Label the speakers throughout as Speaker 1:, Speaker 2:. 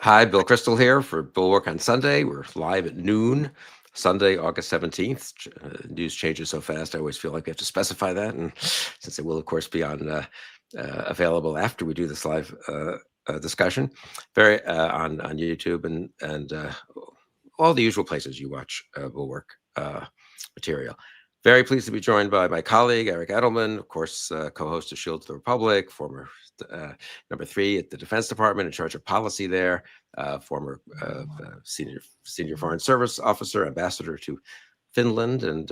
Speaker 1: Hi, Bill Kristol here for Bulwark on Sunday. We're live at noon, Sunday, August 17th. News changes so fast, I always feel like we have to specify that. And since it will, of course, be on available after we do this live discussion, on YouTube and all the usual places you watch Bulwark material. Very pleased to be joined by my colleague, Eric Edelman, of course, co-host of Shield to the Republic, former number 3 at the Defense Department in charge of policy there, former senior foreign service officer, ambassador to Finland and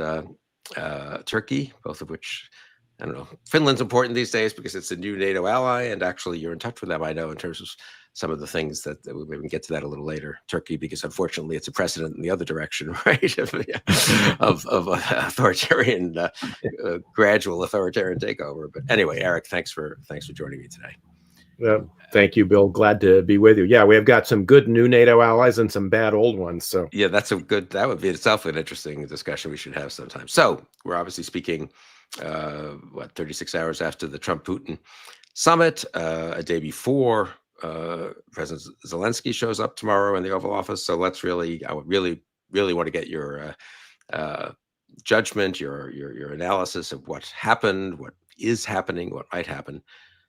Speaker 1: Turkey, both of which, I don't know, Finland's important these days because it's a new NATO ally, and actually you're in touch with them, I know, in terms of some of the things that we maybe get to that a little later. Turkey, because unfortunately it's a precedent in the other direction, right? of authoritarian, gradual authoritarian takeover. But anyway, Eric, thanks for joining me today.
Speaker 2: Thank you, Bill. Glad to be with you. Yeah, we have got some good new NATO allies and some bad old ones. So
Speaker 1: yeah, that would be itself an interesting discussion we should have sometime. So we're obviously speaking 36 hours after the Trump-Putin summit, a day before President Zelensky shows up tomorrow in the Oval Office. So I would really want to get your judgment, your analysis of what happened, what is happening, what might happen.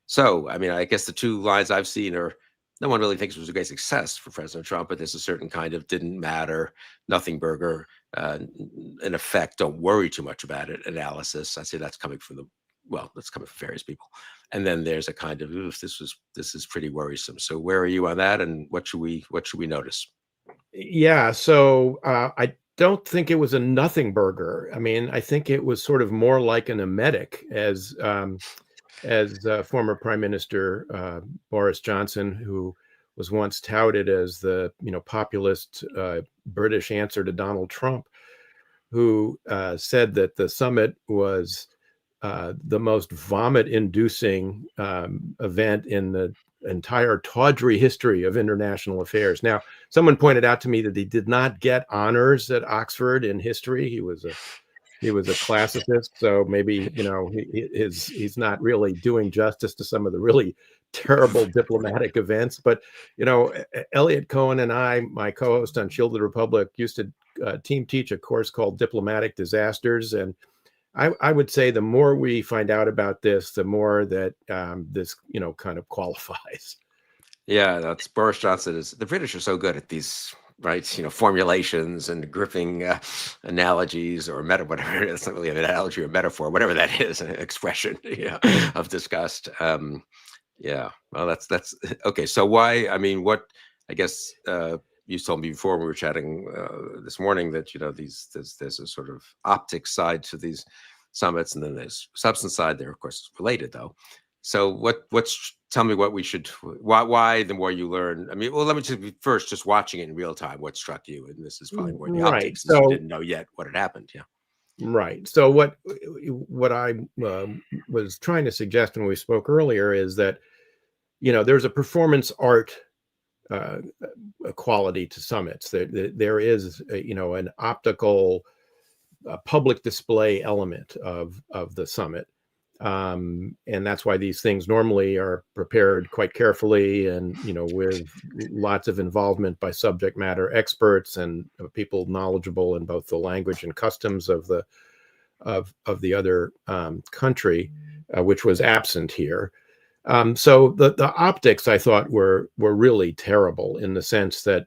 Speaker 1: So, I mean, I guess the two lines I've seen are, no one really thinks it was a great success for President Trump, but there's a certain kind of didn't matter, nothing burger, in effect, don't worry too much about it analysis. I say that's coming from various people. And then there's a kind of, this is pretty worrisome. So where are you on that, and what should we notice?
Speaker 2: Yeah, so I don't think it was a nothing burger. I mean, I think it was sort of more like an emetic, as former Prime Minister Boris Johnson, who was once touted as the populist British answer to Donald Trump, who said that the summit was the most vomit-inducing event in the entire tawdry history of international affairs. Now, someone pointed out to me that he did not get honors at Oxford in history. He was a classicist, so maybe he's not really doing justice to some of the really terrible diplomatic events. But Elliot Cohen and I, my co-host on Shield of the Republic, used to team teach a course called Diplomatic Disasters, and I would say the more we find out about this, the more that this kind of qualifies.
Speaker 1: Yeah, that's Boris Johnson. The British are so good at these, right? Formulations and gripping analogies or whatever. It's not really an analogy or metaphor, whatever that is, an expression of disgust. Yeah, well, that's okay. So why? I mean, I guess you told me before we were chatting this morning that there's a sort of optics side to these summits, and then there's substance side. They're of course related, though. So tell me why the more you learn. I mean, well, let me just watching it in real time, what struck you, and this is probably more the optics, since you didn't know yet what had happened. Yeah.
Speaker 2: Right. So what I was trying to suggest when we spoke earlier is that there's a performance art quality to summits. There is an optical public display element of the summit, and that's why these things normally are prepared quite carefully and with lots of involvement by subject matter experts and people knowledgeable in both the language and customs of the other country, which was absent here. So the optics, I thought, were really terrible, in the sense that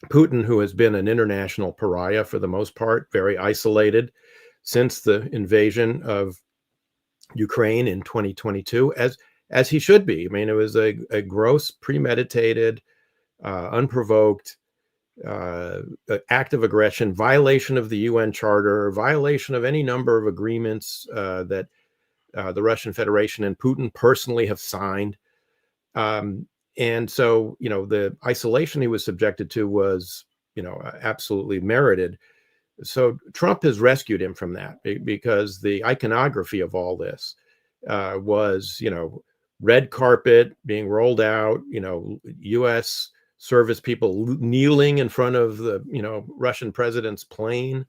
Speaker 2: Putin, who has been an international pariah for the most part, very isolated since the invasion of Ukraine in 2022, as he should be. I mean, it was a gross, premeditated, unprovoked act of aggression, violation of the UN Charter, violation of any number of agreements that the Russian Federation and Putin personally have signed. And so, the isolation he was subjected to was, absolutely merited. So Trump has rescued him from that, because the iconography of all this was, red carpet being rolled out, U.S. service people kneeling in front of the, Russian president's plane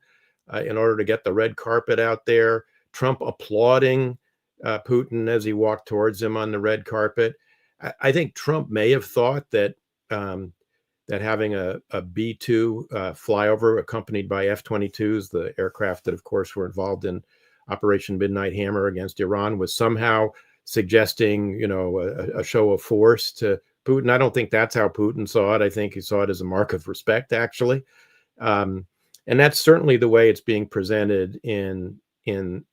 Speaker 2: in order to get the red carpet out there, Trump applauding Putin as he walked towards him on the red carpet. I think Trump may have thought that that having a B-2 flyover accompanied by F-22s, the aircraft that, of course, were involved in Operation Midnight Hammer against Iran, was somehow suggesting, a show of force to Putin. I don't think that's how Putin saw it. I think he saw it as a mark of respect, actually. And that's certainly the way it's being presented in the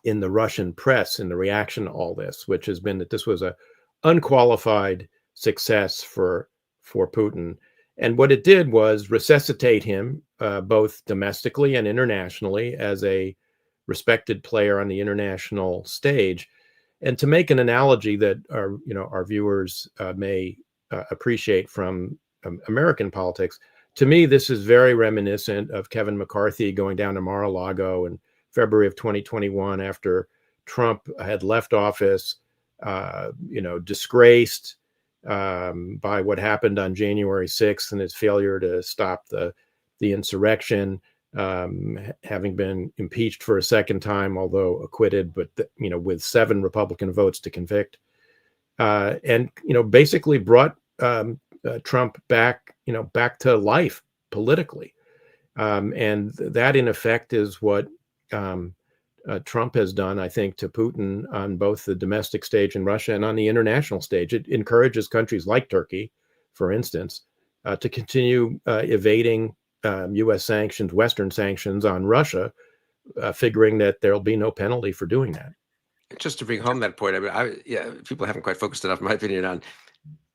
Speaker 2: Russian press in the reaction to all this, which has been that this was a unqualified success for Putin. And what it did was resuscitate him both domestically and internationally as a respected player on the international stage. And to make an analogy that our viewers may appreciate from American politics, to me, this is very reminiscent of Kevin McCarthy going down to Mar-a-Lago in February of 2021 after Trump had left office, disgraced by what happened on January 6th and his failure to stop the insurrection, having been impeached for a second time, although acquitted, but with 7 Republican votes to convict, and basically brought Trump back to life politically, and that in effect is what Trump has done, I think, to Putin on both the domestic stage in Russia and on the international stage. It encourages countries like Turkey, for instance, to continue evading U.S. sanctions, Western sanctions on Russia, figuring that there'll be no penalty for doing that.
Speaker 1: Just to bring home that point, I mean, people haven't quite focused enough, in my opinion, on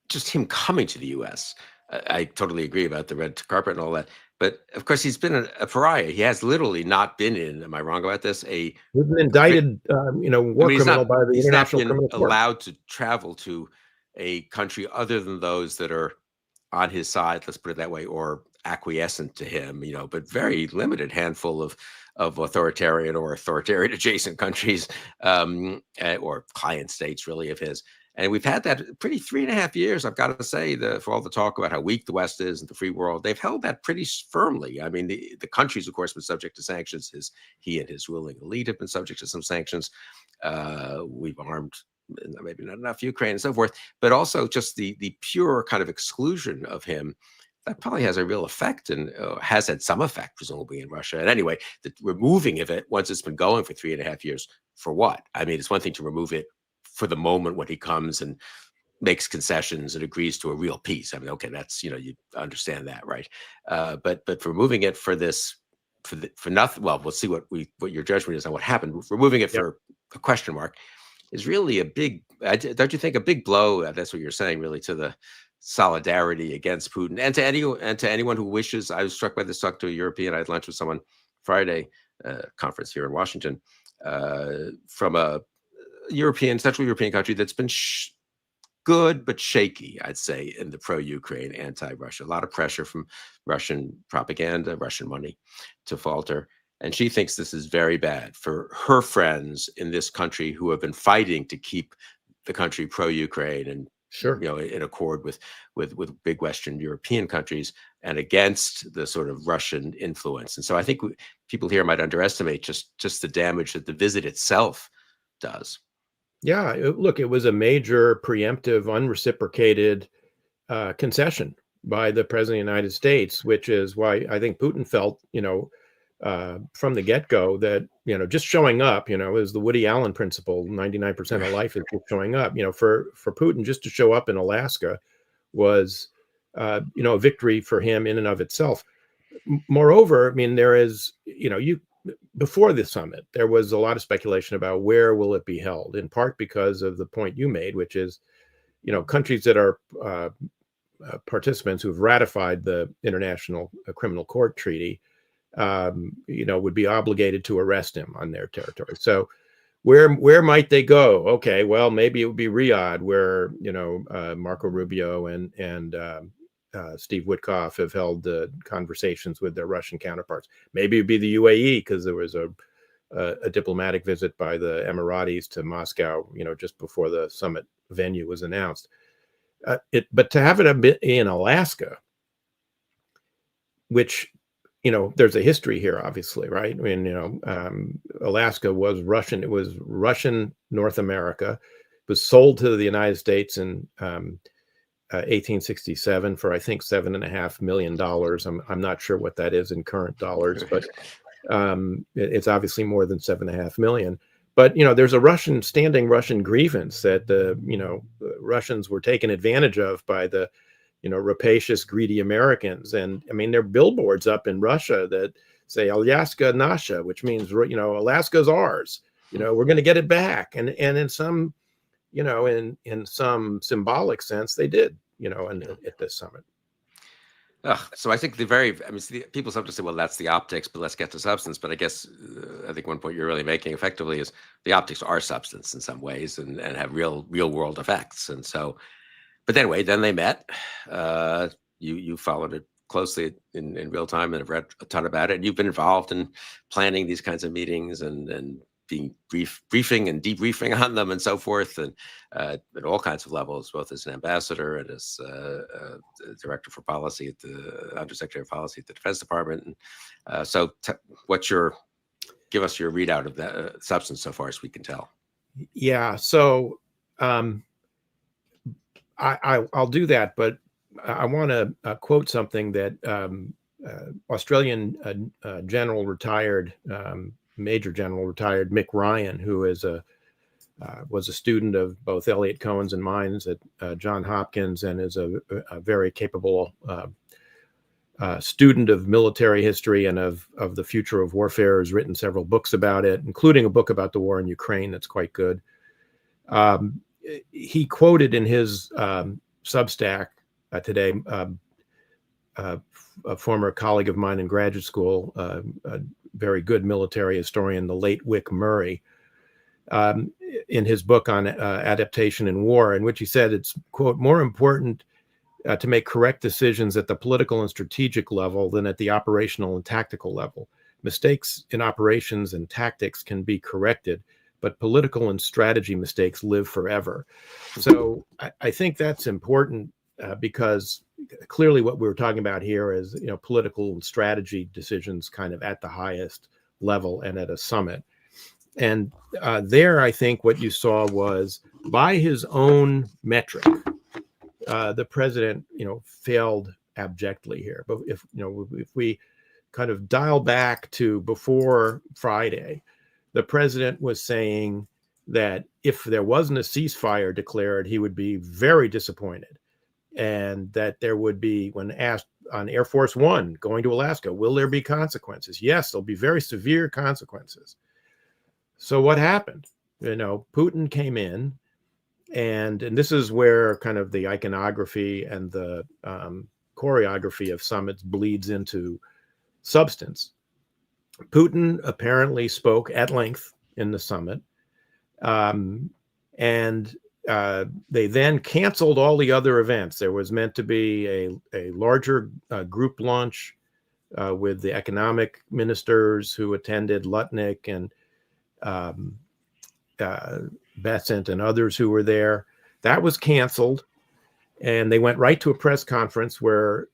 Speaker 1: just him coming to the U.S. I totally agree about the red carpet and all that. But of course, he's been a pariah. He has literally not been in. Am I wrong about this?
Speaker 2: He's been indicted, war criminal by the International Criminal Court.
Speaker 1: Allowed to travel to a country other than those that are on his side. Let's put it that way, or acquiescent to him. But very limited handful of authoritarian or authoritarian adjacent countries, or client states, really, of his. And we've had that pretty 3.5 years, I've got to say, for all the talk about how weak the West is and the free world, they've held that pretty firmly. I mean, the countries, of course, been subject to sanctions. He and his ruling elite have been subject to some sanctions. We've armed maybe not enough Ukraine and so forth, but also just the pure kind of exclusion of him. That probably has a real effect and has had some effect, presumably, in Russia. And anyway, the removing of it, once it's been going for 3.5 years, for what? I mean, it's one thing to remove it for the moment when he comes and makes concessions and agrees to a real peace. I mean, okay, that's, you understand that, right? But for removing it for this, for nothing, well, we'll see what your judgment is on what happened. Removing it for a question mark is really a big, don't you think, a big blow? That's what you're saying, really, to the solidarity against Putin and to anyone who wishes. I was struck by this. Talk to a European. I had lunch with someone Friday, conference here in Washington, from a Central European country that's been good but shaky, I'd say, in the pro-Ukraine, anti-Russia. A lot of pressure from Russian propaganda, Russian money to falter. And she thinks this is very bad for her friends in this country who have been fighting to keep the country pro-Ukraine and in accord with big Western European countries and against the sort of Russian influence. And so I think people here might underestimate just the damage that the visit itself does.
Speaker 2: Yeah, look, it was a major preemptive, unreciprocated concession by the president of the United States, which is why I think Putin felt, from the get-go that, just showing up, is the Woody Allen principle. 99% of life is just showing up. For Putin, just to show up in Alaska was, a victory for him in and of itself. Moreover, I mean, there is, before the summit, there was a lot of speculation about where will it be held, in part because of the point you made, which is, countries that are participants who've ratified the International Criminal Court Treaty, would be obligated to arrest him on their territory. So where might they go? Okay, well, maybe it would be Riyadh, where, Marco Rubio and Steve Witkoff have held conversations with their Russian counterparts. Maybe it'd be the UAE, because there was a diplomatic visit by the Emiratis to Moscow, just before the summit venue was announced. But to have it a bit in Alaska, which, there's a history here, obviously, right? I mean, Alaska was Russian. It was Russian North America. It was sold to the United States in 1867 for, I think, $7.5 million. I'm not sure what that is in current dollars, but it's obviously more than $7.5 million. But there's a standing Russian grievance that the Russians were taken advantage of by the rapacious, greedy Americans. And I mean, there are billboards up in Russia that say Alaska Nasha, which means Alaska's ours. We're going to get it back. And in some in some symbolic sense, they did. At this summit.
Speaker 1: So I think people sometimes say, well, that's the optics, but let's get to substance. But I guess I think one point you're really making effectively is the optics are substance in some ways and have real world effects. And so, but anyway, then they met. You followed it closely in real time and have read a ton about it. And you've been involved in planning these kinds of meetings and being briefing and debriefing on them and so forth, and at all kinds of levels, both as an ambassador and as director for policy at the undersecretary of policy at the Defense Department. And so give us your readout of that substance so far as we can tell.
Speaker 2: Yeah. So I'll do that, but I want to quote something that Australian Major General retired Mick Ryan, who was a student of both Eliot Cohen's and mine at Johns Hopkins, and is a very capable student of military history and of the future of warfare. Has written several books about it, including a book about the war in Ukraine that's quite good. He quoted in his Substack today a former colleague of mine in graduate school, a very good military historian, the late Wick Murray, in his book on adaptation in war, in which he said it's, quote, more important to make correct decisions at the political and strategic level than at the operational and tactical level. Mistakes in operations and tactics can be corrected, but political and strategy mistakes live forever. So I think that's important because clearly what we were talking about here is, political and strategy decisions kind of at the highest level and at a summit. And there, I think what you saw was, by his own metric, the president, failed abjectly here. But if we kind of dial back to before Friday, the president was saying that if there wasn't a ceasefire declared, he would be very disappointed. And that there would be, when asked on Air Force One going to Alaska, will there be consequences? Yes, there'll be very severe consequences. So what happened? Putin came in, and this is where kind of the iconography and the choreography of summits bleeds into substance. Putin apparently spoke at length in the summit, and they then canceled all the other events. There was meant to be a larger group lunch with the economic ministers who attended, Lutnick and Besant and others who were there. That was canceled, and they went right to a press conference where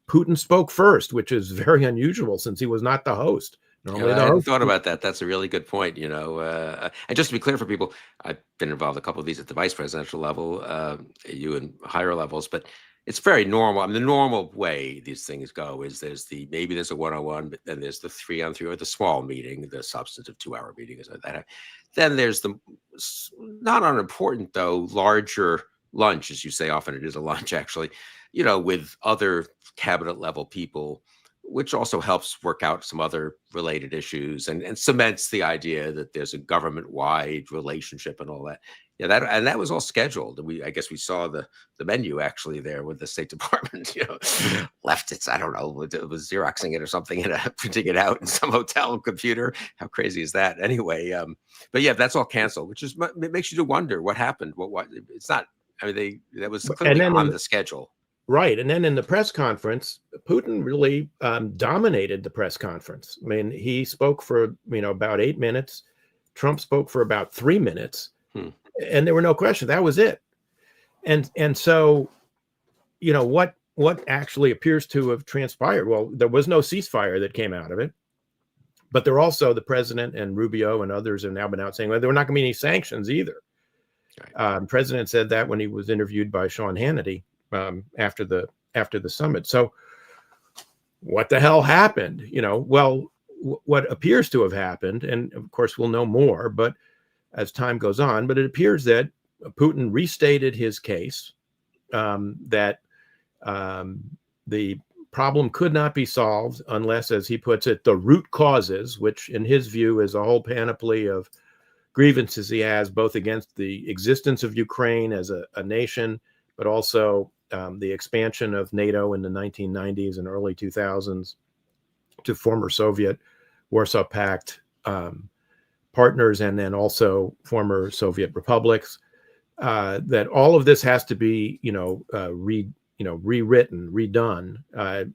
Speaker 2: Putin spoke first, which is very unusual since he was not the host. Normally,
Speaker 1: I hadn't thought about that. That's a really good point. And just to be clear for people, I've been involved in a couple of these at the vice presidential level, you in higher levels, but it's very normal. I mean, the normal way these things go is maybe there's a one-on-one, but then there's the 3-on-3 or the small meeting, the substantive 2-hour meeting. Then there's the not unimportant though, larger lunch, as you say, often it is a lunch actually, with other cabinet level people, which also helps work out some other related issues and cements the idea that there's a government-wide relationship and all that. Yeah, that was all scheduled. I guess we saw the menu actually there with the State Department, left it. I don't know, it was Xeroxing it or something and printing it out in some hotel computer. How crazy is that? Anyway, but yeah, that's all canceled, which it makes you to wonder what happened. What it's not. I mean, that was clearly on the schedule.
Speaker 2: Right. And then in the press conference, Putin really dominated the press conference. I mean, he spoke for, about 8 minutes. Trump spoke for about 3 minutes. And there were no questions. That was it. And so, what actually appears to have transpired? Well, there was no ceasefire that came out of it. But there also, the president and Rubio and others have now been out saying, well, there were not going to be any sanctions either. Right. President said that when he was interviewed by Sean Hannity. after the summit. So what the hell happened? Well, what appears to have happened, and of course we'll know more, but as time goes on, but it appears that Putin restated his case, that the problem could not be solved unless, as he puts it, the root causes, which in his view is a whole panoply of grievances he has, both against the existence of Ukraine as a nation, but also the expansion of NATO in the 1990s and early 2000s to former Soviet Warsaw Pact partners, and then also former Soviet republics. That all of this has to be, rewritten, redone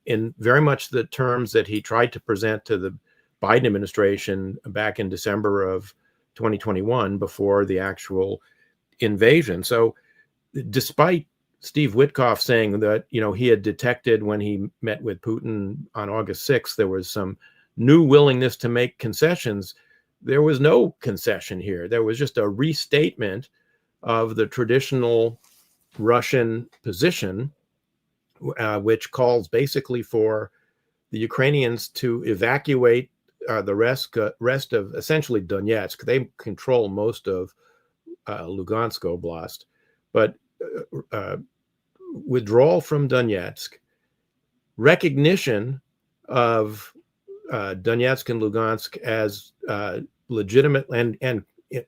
Speaker 2: in very much the terms that he tried to present to the Biden administration back in December of 2021 before the actual invasion. So despite Steve Witkoff saying that, he had detected when he met with Putin on August 6th, there was some new willingness to make concessions. There was no concession here. There was just a restatement of the traditional Russian position, which calls basically for the Ukrainians to evacuate the rest of essentially Donetsk. They control most of Lugansk Oblast, but withdrawal from Donetsk, recognition of Donetsk and Lugansk as legitimate and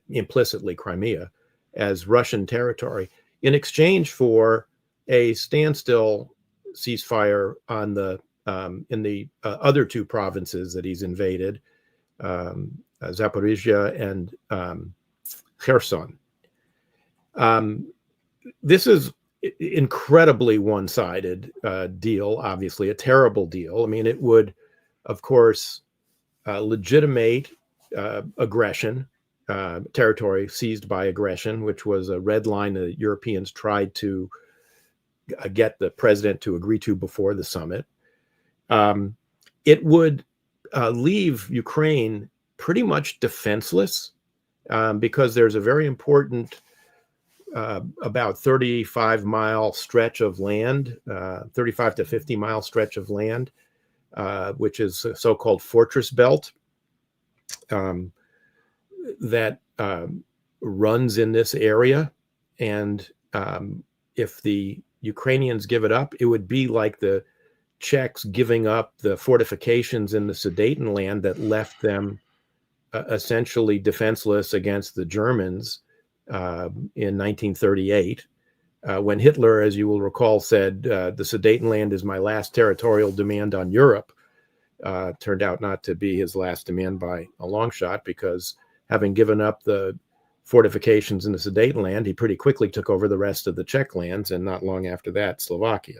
Speaker 2: implicitly Crimea as Russian territory, in exchange for a standstill ceasefire on the in the other two provinces that he's invaded, Zaporizhia and Kherson. This is incredibly one-sided deal, obviously a terrible deal. I mean, it would, of course, legitimate aggression, territory seized by aggression, which was a red line that Europeans tried to get the president to agree to before the summit. It would leave Ukraine pretty much defenseless because there's a very important about 35-mile stretch of land, 35 to 50-mile stretch of land, which is a so-called fortress belt that runs in this area. And if the Ukrainians give it up, it would be like the Czechs giving up the fortifications in the Sudetenland that left them essentially defenseless against the Germans in 1938, when Hitler, as you will recall, said, the Sudetenland is my last territorial demand on Europe. Turned out not to be his last demand by a long shot, because having given up the fortifications in the Sudetenland, he pretty quickly took over the rest of the Czech lands, and not long after that, Slovakia.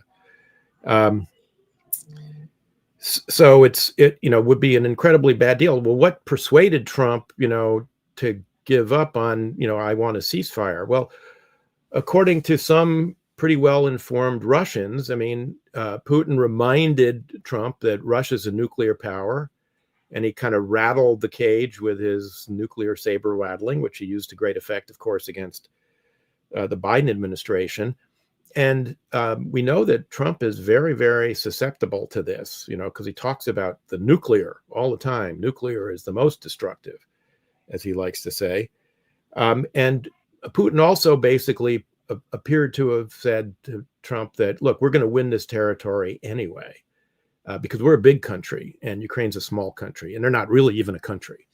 Speaker 2: So it would be an incredibly bad deal. Well, what persuaded Trump, to give up on, I want a ceasefire? Well, according to some pretty well-informed Russians, Putin reminded Trump that Russia's a nuclear power, and he kind of rattled the cage with his nuclear saber rattling, which he used to great effect, of course, against the Biden administration. And we know that Trump is very, very susceptible to this, because he talks about the nuclear all the time. Nuclear is the most destructive, as he likes to say. And Putin also basically appeared to have said to Trump that, look, we're going to win this territory anyway, because we're a big country and Ukraine's a small country, and they're not really even a country.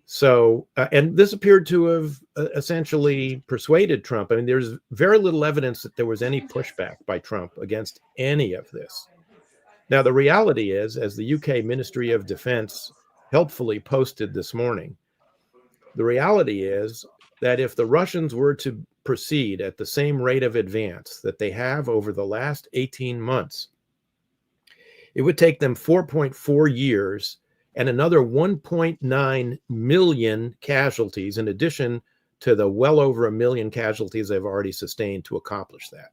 Speaker 2: So, and this appeared to have essentially persuaded Trump. There's very little evidence that there was any pushback by Trump against any of this. Now, the reality is, as the UK Ministry of Defense helpfully posted this morning, the reality is that if the Russians were to proceed at the same rate of advance that they have over the last 18 months, it would take them 4.4 years and another 1.9 million casualties, in addition to the well over 1 million casualties they've already sustained, to accomplish that.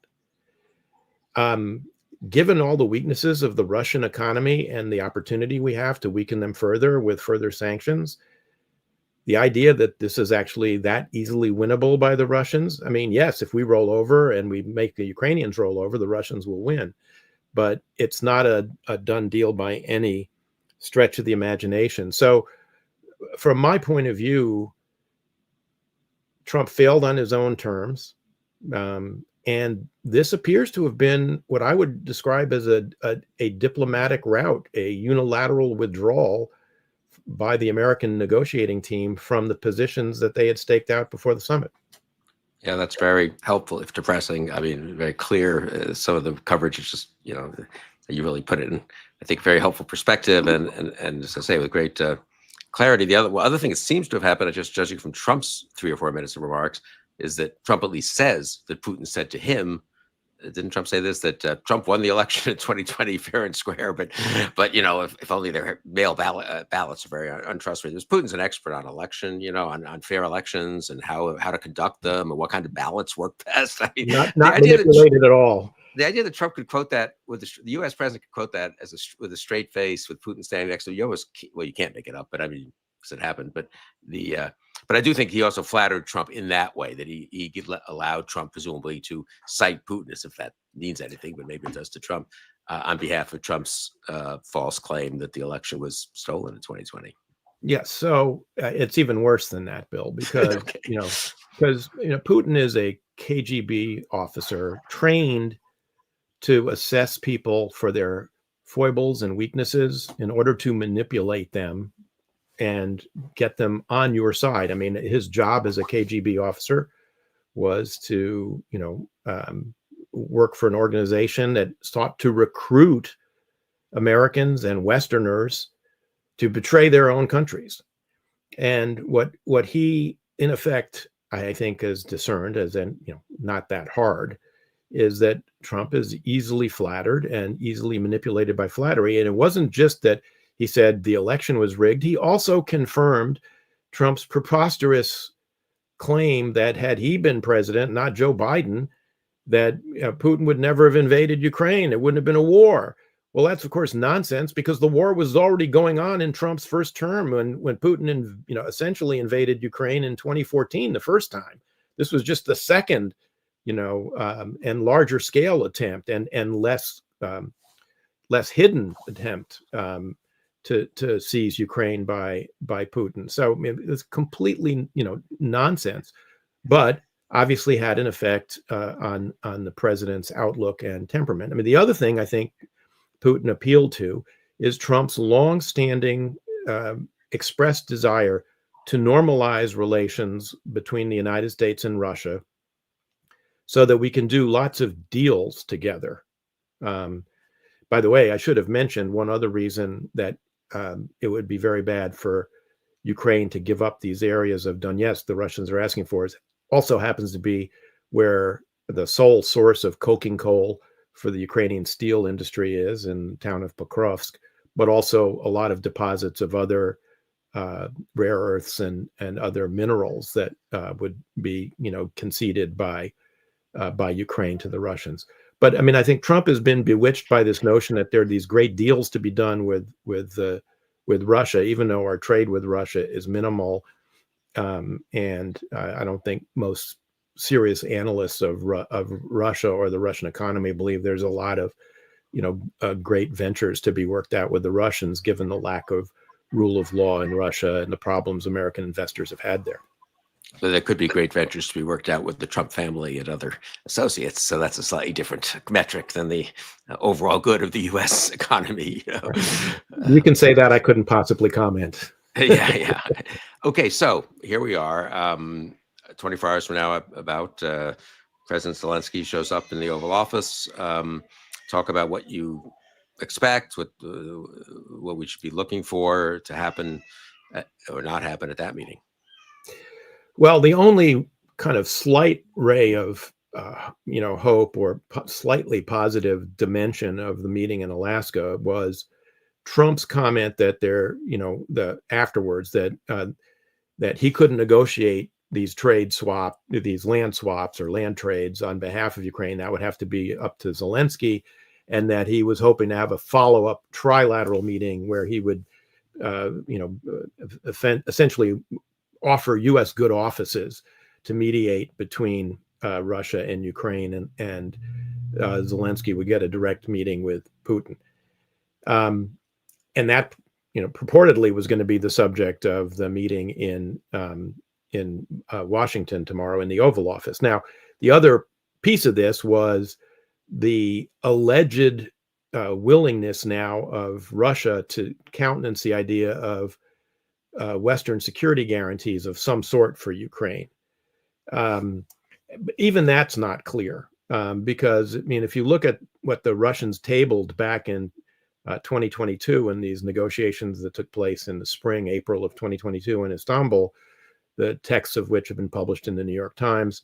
Speaker 2: Given all the weaknesses of the Russian economy and the opportunity we have to weaken them further with further sanctions, the idea that this is actually that easily winnable by the Russians. I mean, yes, if we roll over and we make the Ukrainians roll over, the Russians will win. But it's not a done deal by any stretch of the imagination. So from my point of view, Trump failed on his own terms. And this appears to have been what I would describe as a diplomatic route, a unilateral withdrawal by the American negotiating team from the positions that they had staked out before the summit.
Speaker 1: Yeah, that's very helpful, if depressing. I mean, very clear. Some of the coverage is just, you really put it in, I think, very helpful perspective, and as I say, with great clarity. The other thing that seems to have happened, just judging from Trump's 3 or 4 minutes of remarks, is that Trump at least says that Putin said to him, didn't Trump say this, that Trump won the election in 2020 fair and square, but if only their mail ballots are very untrustworthy. Putin's an expert on election, on fair elections and how to conduct them and what kind of ballots work best. I mean,
Speaker 2: not manipulated at all.
Speaker 1: The idea that Trump could quote that, with the U.S. president could quote that with a straight face, with Putin standing next to him, you can't make it up, but I mean, because it happened. But but I do think he also flattered Trump in that way, that he allowed Trump presumably to cite Putin, as if that means anything, but maybe it does to Trump, on behalf of Trump's false claim that the election was stolen in 2020.
Speaker 2: Yes, so it's even worse than that, Bill, because
Speaker 1: Okay.
Speaker 2: because Putin is a KGB officer trained to assess people for their foibles and weaknesses in order to manipulate them and get them on your side. I mean, his job as a KGB officer was to, work for an organization that sought to recruit Americans and Westerners to betray their own countries. And what he, in effect, I think, has discerned, as in, not that hard, is that Trump is easily flattered and easily manipulated by flattery. And it wasn't just that he said the election was rigged. He also confirmed Trump's preposterous claim that had he been president, not Joe Biden, that Putin would never have invaded Ukraine. It wouldn't have been a war. Well, that's, of course, nonsense, because the war was already going on in Trump's first term when Putin, essentially invaded Ukraine in 2014, the first time. This was just the second, and larger scale attempt and less hidden attempt to seize Ukraine by Putin. So I mean, it's completely, nonsense, but obviously had an effect on the president's outlook and temperament. I mean, the other thing I think Putin appealed to is Trump's longstanding expressed desire to normalize relations between the United States and Russia so that we can do lots of deals together. By the way, I should have mentioned one other reason that it would be very bad for Ukraine to give up these areas of Donetsk the Russians are asking for. It also happens to be where the sole source of coking coal for the Ukrainian steel industry is, in the town of Pokrovsk, but also a lot of deposits of other rare earths and other minerals that would be, conceded by Ukraine to the Russians. But I mean, I think Trump has been bewitched by this notion that there are these great deals to be done with Russia, even though our trade with Russia is minimal. And I don't think most serious analysts of Russia or the Russian economy believe there's a lot of, great ventures to be worked out with the Russians, given the lack of rule of law in Russia and the problems American investors have had there.
Speaker 1: So there could be great ventures to be worked out with the Trump family and other associates. So that's a slightly different metric than the overall good of the U.S. economy.
Speaker 2: You can say that. I couldn't possibly comment.
Speaker 1: Yeah. Okay, so here we are. 24 hours from now, about President Zelensky shows up in the Oval Office. Talk about what you expect, what we should be looking for to happen or not happen at that meeting.
Speaker 2: Well, the only kind of slight ray of, hope or slightly positive dimension of the meeting in Alaska was Trump's comment that afterwards that he couldn't negotiate these land swaps or land trades on behalf of Ukraine. That would have to be up to Zelensky, and that he was hoping to have a follow-up trilateral meeting where he would, essentially offer U.S. good offices to mediate between Russia and Ukraine, and Zelensky would get a direct meeting with Putin. And that, purportedly was going to be the subject of the meeting in Washington tomorrow in the Oval Office. Now, the other piece of this was the alleged willingness now of Russia to countenance the idea of Western security guarantees of some sort for Ukraine. Even that's not clear, because, if you look at what the Russians tabled back in 2022 in these negotiations that took place in the spring, April of 2022 in Istanbul, the texts of which have been published in the New York Times,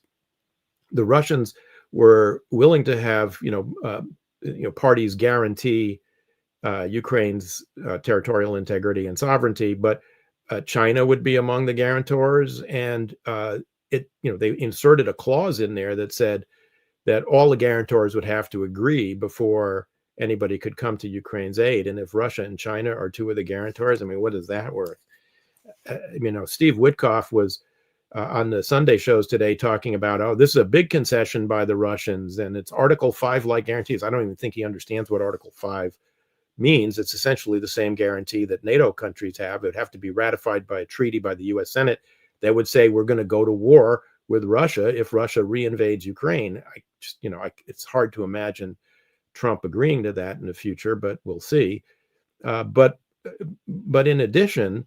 Speaker 2: the Russians were willing to have, parties guarantee Ukraine's territorial integrity and sovereignty, but China would be among the guarantors, and they inserted a clause in there that said that all the guarantors would have to agree before anybody could come to Ukraine's aid. And if Russia and China are two of the guarantors, what is that worth? Steve Witkoff was on the Sunday shows today talking about, oh, this is a big concession by the Russians, and it's Article 5-like guarantees. I don't even think he understands what Article 5 means. It's essentially the same guarantee that NATO countries have. It would have to be ratified by a treaty by the U.S. Senate that would say we're going to go to war with Russia if Russia reinvades Ukraine. It's hard to imagine Trump agreeing to that in the future, but we'll see. But in addition,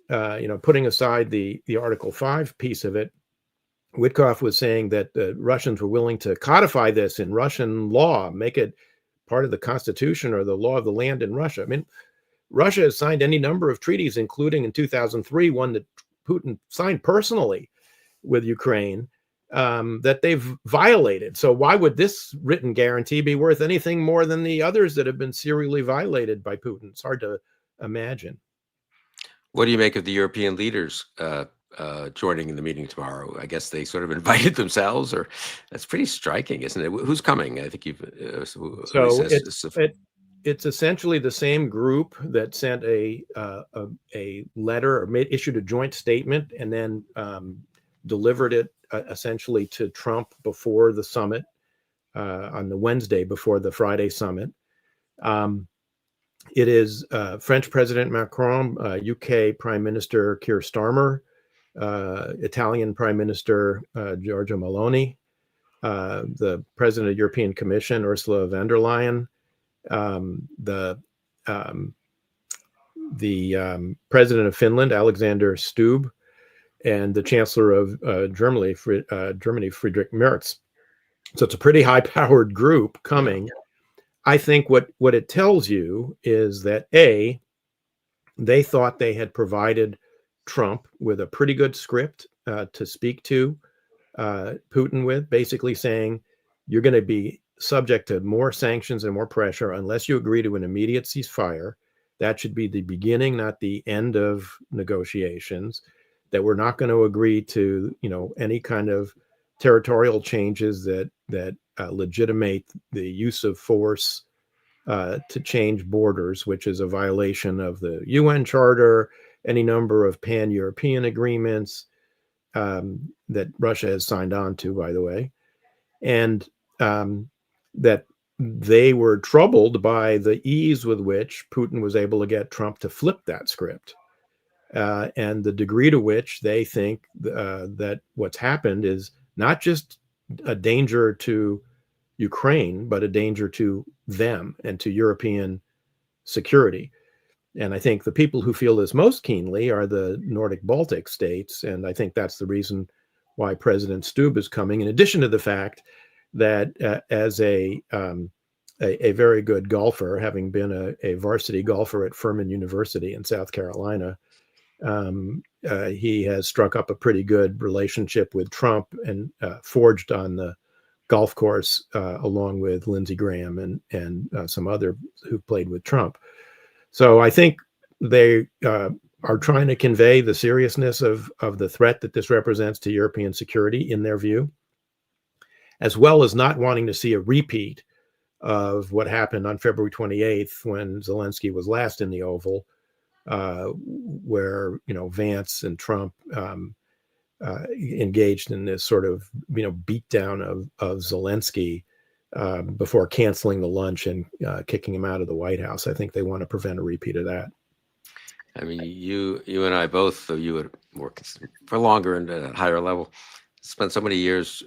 Speaker 2: putting aside the Article 5 piece of it, Witkoff was saying that the Russians were willing to codify this in Russian law, make it part of the Constitution or the law of the land in Russia. Russia has signed any number of treaties, including in 2003, one that Putin signed personally with Ukraine, that they've violated. So why would this written guarantee be worth anything more than the others that have been serially violated by Putin? It's hard to imagine.
Speaker 1: What do you make of the European leaders joining in the meeting tomorrow? I guess they sort of invited themselves, or that's pretty striking, isn't it? Who's coming? I think you've.
Speaker 2: It's essentially the same group that sent a letter or issued a joint statement and then delivered it essentially to Trump before the summit on the Wednesday before the Friday summit. It is French President Macron, UK Prime Minister Keir Starmer, Italian Prime Minister Giorgia Meloni, the President of the European Commission Ursula von der Leyen, the President of Finland Alexander Stubb, and the Chancellor of Germany Friedrich Merz. So it's a pretty high-powered group coming. I think what it tells you is that A, they thought they had provided Trump with a pretty good script to speak to Putin with, basically saying you're going to be subject to more sanctions and more pressure unless you agree to an immediate ceasefire. That should be the beginning, not the end of negotiations. That we're not going to agree to, any kind of territorial changes that legitimate the use of force to change borders, which is a violation of the UN Charter, any number of pan-European agreements that Russia has signed on to, by the way, and that they were troubled by the ease with which Putin was able to get Trump to flip that script. And the degree to which they think that what's happened is not just a danger to Ukraine, but a danger to them and to European security. And I think the people who feel this most keenly are the Nordic Baltic states. And I think that's the reason why President Stubb is coming, in addition to the fact that as a very good golfer, having been a varsity golfer at Furman University in South Carolina, he has struck up a pretty good relationship with Trump and forged on the golf course along with Lindsey Graham and some other who played with Trump. So I think they are trying to convey the seriousness of the threat that this represents to European security in their view, as well as not wanting to see a repeat of what happened on February 28th when Zelensky was last in the Oval, where Vance and Trump engaged in this sort of beatdown of Zelensky before canceling the lunch and kicking him out of the White House. I think they want to prevent a repeat of that.
Speaker 1: I mean, you and I both, though you would work for longer and at a higher level, spent so many years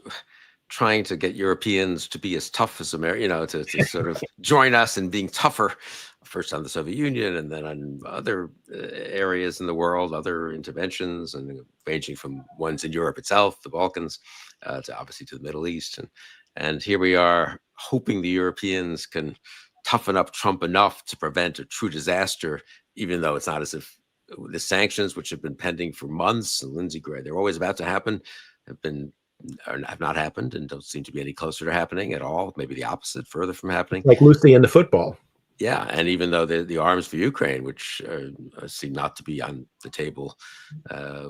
Speaker 1: trying to get Europeans to be as tough as America, to sort of join us in being tougher, first on the Soviet Union and then on other areas in the world, other interventions, and ranging from ones in Europe itself, the Balkans, to obviously to the Middle East. And here we are hoping the Europeans can toughen up Trump enough to prevent a true disaster, even though it's not as if the sanctions, which have been pending for months, and Lindsey Graham, they're always about to happen, have not happened and don't seem to be any closer to happening at all. Maybe the opposite, further from happening.
Speaker 2: Like Lucy in the football.
Speaker 1: Yeah, and even though the arms for Ukraine, which seem not to be on the table,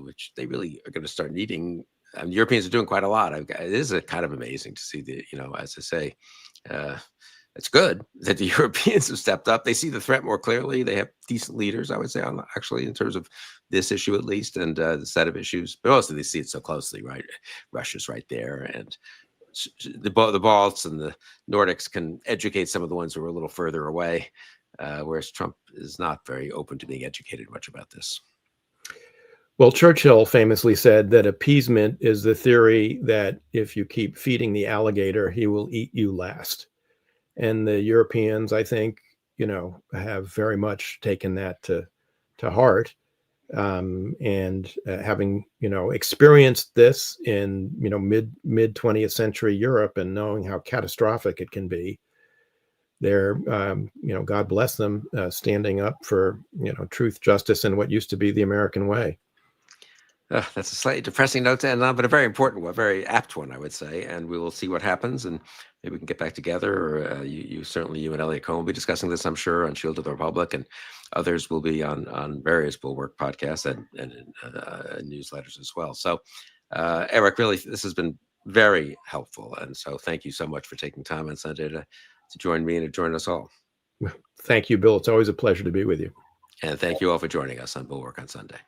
Speaker 1: which they really are going to start needing, the Europeans are doing quite a lot. It is kind of amazing to see as I say, it's good that the Europeans have stepped up. They see the threat more clearly. They have decent leaders, I would say, actually, in terms of this issue at least, and the set of issues. But also they see it so closely, right? Russia's right there, and the Balts and the Nordics can educate some of the ones who are a little further away, whereas Trump is not very open to being educated much about this.
Speaker 2: Well, Churchill famously said that appeasement is the theory that if you keep feeding the alligator, he will eat you last. And the Europeans, I think, have very much taken that to heart. And having experienced this in mid 20th century Europe and knowing how catastrophic it can be, they're God bless them, standing up for truth, justice, and what used to be the American way.
Speaker 1: That's a slightly depressing note to end on, but a very important one, very apt one, I would say. And we will see what happens, and maybe we can get back together. Or you and Elliot Cohen will be discussing this, I'm sure, on Shield of the Republic, and others will be on various Bulwark podcasts and newsletters as well. So, Eric, really, this has been very helpful, and so thank you so much for taking time on Sunday to join me and to join us all.
Speaker 2: Thank you, Bill. It's always a pleasure to be with you.
Speaker 1: And thank you all for joining us on Bulwark on Sunday.